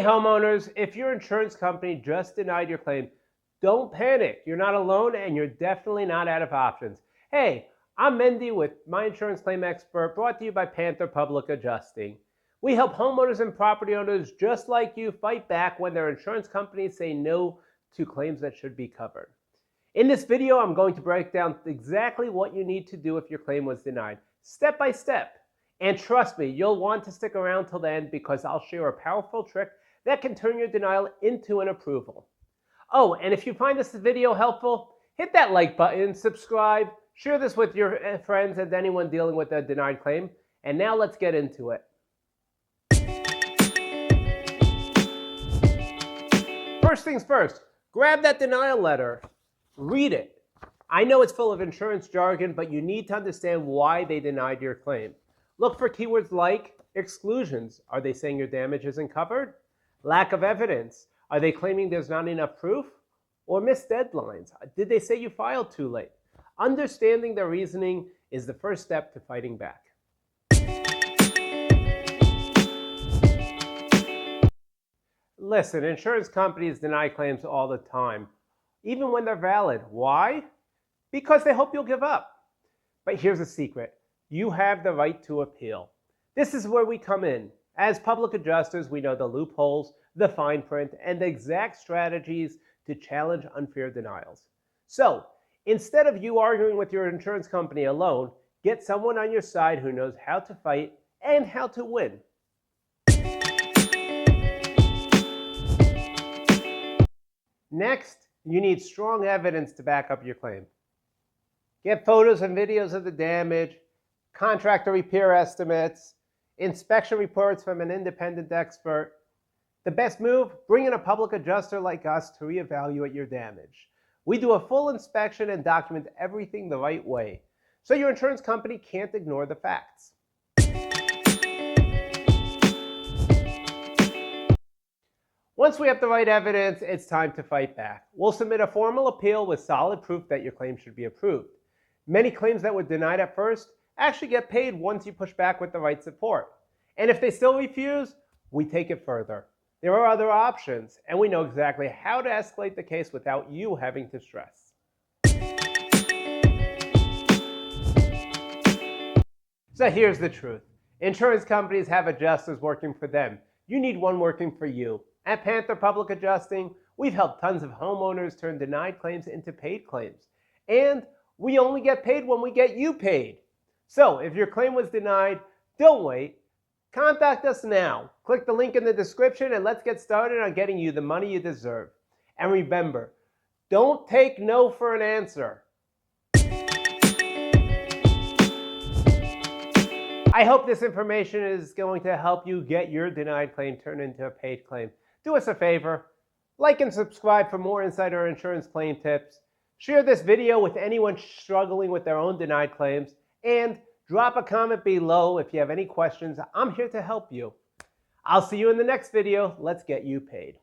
homeowners, if your insurance company just denied your claim, don't panic. You're not alone and you're definitely not out of options. Hey, I'm Mendy with My Insurance Claim Expert, brought to you by Panther Public Adjusting. We help homeowners and property owners just like you fight back when their insurance companies say no to claims that should be covered. In this video, I'm going to break down exactly what you need to do if your claim was denied, step by step. And trust me, you'll want to stick around till the end because I'll share a powerful trick that can turn your denial into an approval. Oh, and if you find this video helpful, hit that like button, subscribe, share this with your friends and anyone dealing with a denied claim. And now let's get into it. First things first, grab that denial letter, read it. I know it's full of insurance jargon, but you need to understand why they denied your claim. Look for keywords like exclusions. Are they saying your damage isn't covered? Lack of evidence. Are they claiming there's not enough proof? Or missed deadlines. Did they say you filed too late? Understanding their reasoning is the first step to fighting back. Listen, insurance companies deny claims all the time, even when they're valid. Why? Because they hope you'll give up. But here's a secret. You have the right to appeal. This is where we come in. As public adjusters, we know the loopholes, the fine print, and the exact strategies to challenge unfair denials. So, instead of you arguing with your insurance company alone, get someone on your side who knows how to fight and how to win. Next, you need strong evidence to back up your claim. Get photos and videos of the damage, contractor repair estimates, inspection reports from an independent expert. The best move, bring in a public adjuster like us to reevaluate your damage. We do a full inspection and document everything the right way, so your insurance company can't ignore the facts. Once we have the right evidence, it's time to fight back. We'll submit a formal appeal with solid proof that your claim should be approved. Many claims that were denied at first actually get paid once you push back with the right support. And if they still refuse, we take it further. There are other options, and we know exactly how to escalate the case without you having to stress. So here's the truth. Insurance companies have adjusters working for them. You need one working for you. At Panther Public Adjusting, we've helped tons of homeowners turn denied claims into paid claims. And we only get paid when we get you paid. So if your claim was denied, don't wait. Contact us now. Click the link in the description and let's get started on getting you the money you deserve. And remember, don't take no for an answer. I hope this information is going to help you get your denied claim turned into a paid claim. Do us a favor, like and subscribe for more insider insurance claim tips. Share this video with anyone struggling with their own denied claims, and drop a comment below if you have any questions. I'm here to help you. I'll see you in the next video. Let's get you paid.